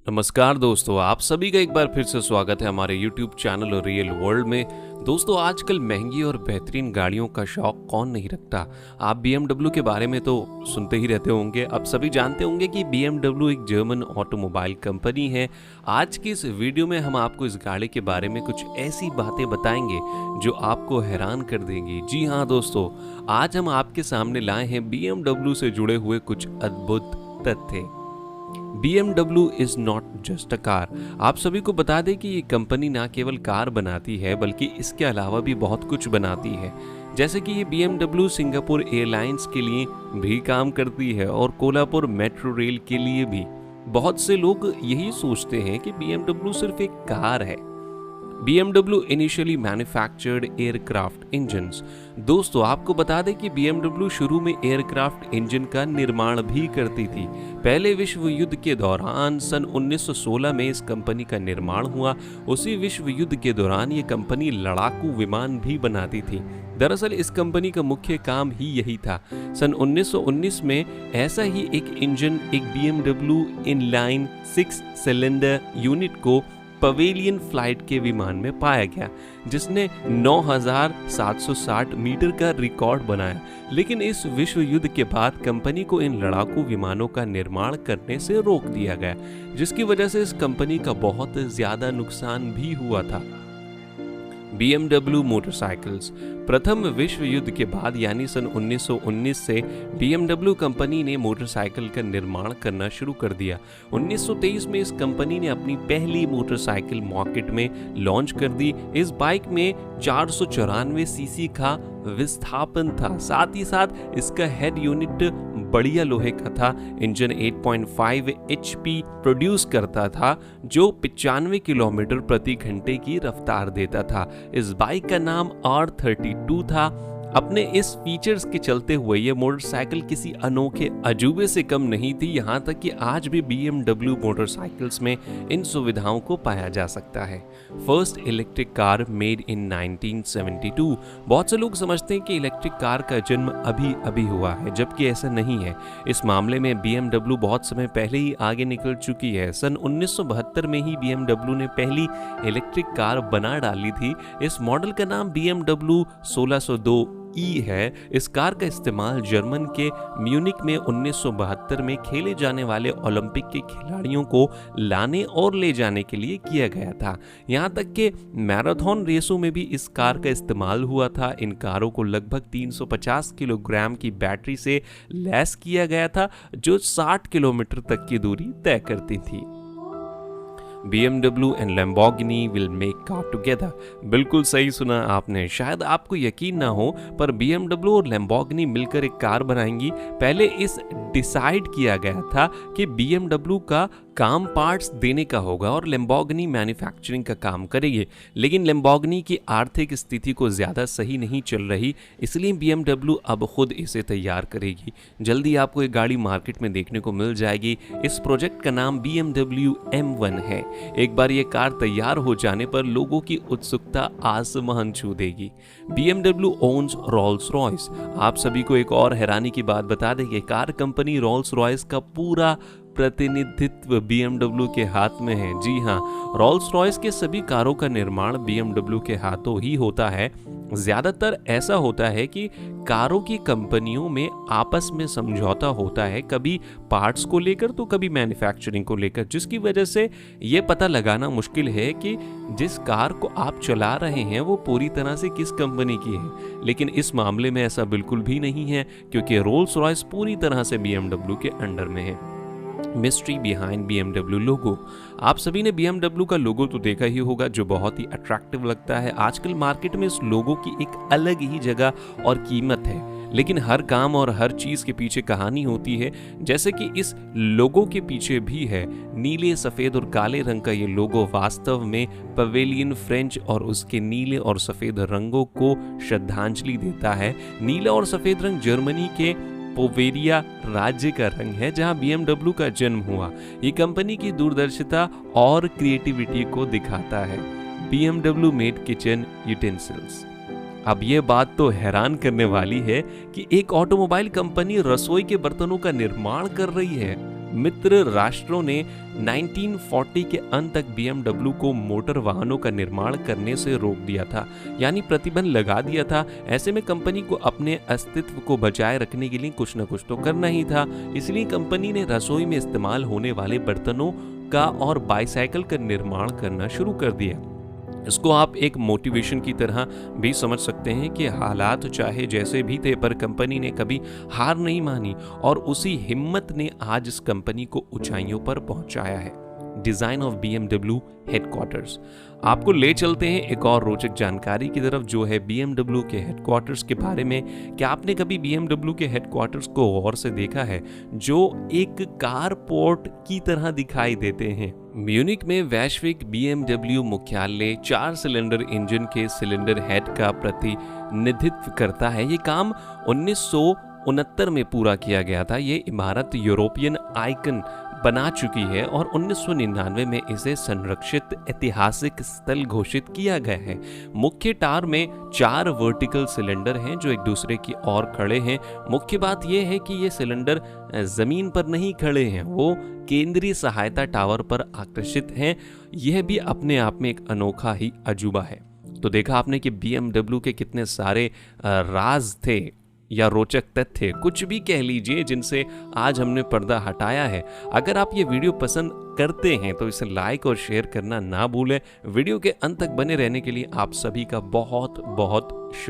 नमस्कार दोस्तों, आप सभी का एक बार फिर से स्वागत है हमारे YouTube चैनल और रियल वर्ल्ड में। दोस्तों, आजकल महंगी और बेहतरीन गाड़ियों का शौक कौन नहीं रखता। आप BMW के बारे में तो सुनते ही रहते होंगे। अब सभी जानते होंगे कि BMW एक जर्मन ऑटोमोबाइल कंपनी है। आज की इस वीडियो में हम आपको इस गाड़ी के बारे में कुछ ऐसी बातें बताएंगे जो आपको हैरान कर देंगी। जी हाँ दोस्तों, आज हम आपके सामने लाए हैं BMW से जुड़े हुए कुछ अद्भुत तथ्य। BMW is not just a car. आप सभी को बता दें कि ये कंपनी ना केवल कार बनाती है बल्कि इसके अलावा भी बहुत कुछ बनाती है। जैसे कि ये BMW सिंगापुर एयरलाइंस के लिए भी काम करती है और कोल्हापुर मेट्रो रेल के लिए भी। बहुत से लोग यही सोचते हैं कि BMW सिर्फ एक कार है। BMW initially manufactured aircraft engines. दोस्तों, आपको बता दें कि BMW शुरू में एयरक्राफ्ट इंजन का निर्माण भी करती थी। पहले विश्व युद्ध के दौरान सन 1916 में इस कंपनी का निर्माण हुआ। उसी विश्व युद्ध के दौरान ये कंपनी लड़ाकू विमान भी बनाती थी। दरअसल इस कंपनी का मुख्य काम ही यही था। सन 1919 में ऐसा ही एक इंजन एक BMW इनलाइन 6 सिलेंडर यूनिट को पवेलियन फ्लाइट के विमान में पाया गया, जिसने 9,760 मीटर का रिकॉर्ड बनाया। लेकिन इस विश्व युद्ध के बाद कंपनी को इन लड़ाकू विमानों का निर्माण करने से रोक दिया गया, जिसकी वजह से इस कंपनी का बहुत ज्यादा नुकसान भी हुआ था। BMW motorcycles. प्रथम विश्व युद्ध के बाद यानी सन 1919 से BMW कंपनी ने मोटरसाइकिल का निर्माण करना शुरू कर दिया। 1923 में इस कंपनी ने अपनी पहली मोटरसाइकिल मार्केट में लॉन्च कर दी। इस बाइक में 494 सीसी का विस्थापन था। साथ ही साथ इसका हेड यूनिट बढ़िया लोहे का था। इंजन 8.5 HP प्रोड्यूस करता था, जो 95 किलोमीटर प्रति घंटे की रफ्तार देता था। इस बाइक का नाम R32 था। अपने इस फीचर्स के चलते हुए ये मोटरसाइकिल किसी अनोखे अजूबे से कम नहीं थी। यहाँ तक कि आज भी BMW मोटरसाइकिल्स में इन सुविधाओं को पाया जा सकता है। First electric car made in 1972। बहुत से लोग समझते हैं कि इलेक्ट्रिक कार का जन्म अभी अभी हुआ है, जबकि ऐसा नहीं है। इस मामले में BMW बहुत समय पहले ही आगे निकल चुकी है। सन 1972 में ही BMW ने पहली इलेक्ट्रिक कार बना डाली थी। इस मॉडल का नाम BMW 1602 है। इस कार का इस्तेमाल जर्मन के म्यूनिक में 1972 में खेले जाने वाले ओलंपिक के खिलाड़ियों को लाने और ले जाने के लिए किया गया था। यहाँ तक कि मैराथन रेसों में भी इस कार का इस्तेमाल हुआ था। इन कारों को लगभग 350 किलोग्राम की बैटरी से लैस किया गया था, जो 60 किलोमीटर तक की दूरी तय करती थी। BMW and Lamborghini will make car together। बिल्कुल सही सुना आपने। शायद आपको यकीन ना हो, पर BMW और Lamborghini मिलकर एक कार बनाएंगी। पहले इस डिसाइड किया गया था कि BMW का काम पार्ट्स देने का होगा और Lamborghini मैन्युफैक्चरिंग का काम करेगी। लेकिन Lamborghini की आर्थिक स्थिति को ज़्यादा सही नहीं चल रही, इसलिए BMW अब खुद इसे तैयार करेगी। जल्दी आपको एक गाड़ी मार्केट में देखने को मिल जाएगी। इस प्रोजेक्ट का नाम BMW M1 है। एक बार ये कार तैयार हो जाने पर लोगों की उत्सुकता आसमान छू देगी। BMW owns Rolls Royce. आप सभी को एक और हैरानी की बात बता दें कि कार कंपनी रोल्स रॉयस का पूरा प्रतिनिधित्व BMW के हाथ में है। जी हाँ, रोल्स रॉयस के सभी कारों का निर्माण BMW के हाथों ही होता है। ज्यादातर ऐसा होता है कि कारों की कंपनियों में आपस में समझौता होता है, कभी पार्ट्स को लेकर तो कभी मैन्युफैक्चरिंग को लेकर, जिसकी वजह से ये पता लगाना मुश्किल है कि जिस कार को आप चला रहे हैं वो पूरी तरह से किस कंपनी की है। लेकिन इस मामले में ऐसा बिल्कुल भी नहीं है, क्योंकि रोल्स रॉयस पूरी तरह से BMW के अंडर में है। मिस्ट्री बिहाइंड BMW लोगो। आप सभी ने BMW का लोगो तो देखा ही होगा, जो बहुत ही अट्रैक्टिव लगता है। आजकल मार्केट में इस लोगो की एक अलग ही जगह और कीमत है, लेकिन हर काम और हर चीज के पीछे कहानी होती है, जैसे कि इस लोगो के पीछे भी है। नीले, सफेद और काले रंग का ये लोगो वास्तव में पवेलियन फ्रेंच और उसके नीले और सफेद रंगों को श्रद्धांजलि देता है। नीला और सफेद रंग जर्मनी के पोवेरिया राज्य का रंग है, जहां BMW का जन्म हुआ। ये कंपनी की दूरदर्शिता और क्रिएटिविटी को दिखाता है। BMW made kitchen utensils. अब ये बात तो हैरान करने वाली है कि एक ऑटोमोबाइल कंपनी रसोई के बर्तनों का निर्माण कर रही है। मित्र राष्ट्रों ने 1940 के अंत तक BMW को मोटर वाहनों का निर्माण करने से रोक दिया था, यानी प्रतिबंध लगा दिया था। ऐसे में कंपनी को अपने अस्तित्व को बचाए रखने के लिए कुछ न कुछ तो करना ही था। इसलिए कंपनी ने रसोई में इस्तेमाल होने वाले बर्तनों का और बाईसाइकिल का निर्माण करना शुरू कर दिया। इसको आप एक मोटिवेशन की तरह भी समझ सकते हैं कि हालात चाहे जैसे भी थे, पर कंपनी ने कभी हार नहीं मानी और उसी हिम्मत ने आज इस कंपनी को ऊंचाइयों पर पहुंचाया है। Design of BMW headquarters. आपको ले चलते हैं एक और रोचक जानकारी की तरफ, जो है BMW के हेडक्वार्टर्स के बारे में। क्या आपने कभी BMW के हेडक्वार्टर्स को गौर से देखा है, जो एक कार पोर्ट की तरह दिखाई देते हैं? म्यूनिक में वैश्विक BMW मुख्यालय 4 सिलेंडर इंजन के सिलेंडर हेड का प्रतिनिधित्व करता है। ये काम 1969 में पूरा किया गया था। ये इमारत यूरोपियन आइकन बना चुकी है और 1999 में इसे संरक्षित ऐतिहासिक स्थल घोषित किया गया है। मुख्य टार में 4 वर्टिकल सिलेंडर हैं जो एक दूसरे की ओर खड़े हैं। मुख्य बात यह है कि ये सिलेंडर जमीन पर नहीं खड़े हैं, वो केंद्रीय सहायता टावर पर आकर्षित हैं। यह भी अपने आप में एक अनोखा ही अजूबा है। तो देखा आपने कि BMW के कितने सारे राज थे या रोचक तथ्य, कुछ भी कह लीजिए, जिनसे आज हमने पर्दा हटाया है। अगर आप ये वीडियो पसंद करते हैं तो इसे लाइक और शेयर करना ना भूलें। वीडियो के अंत तक बने रहने के लिए आप सभी का बहुत बहुत शुक्रिया।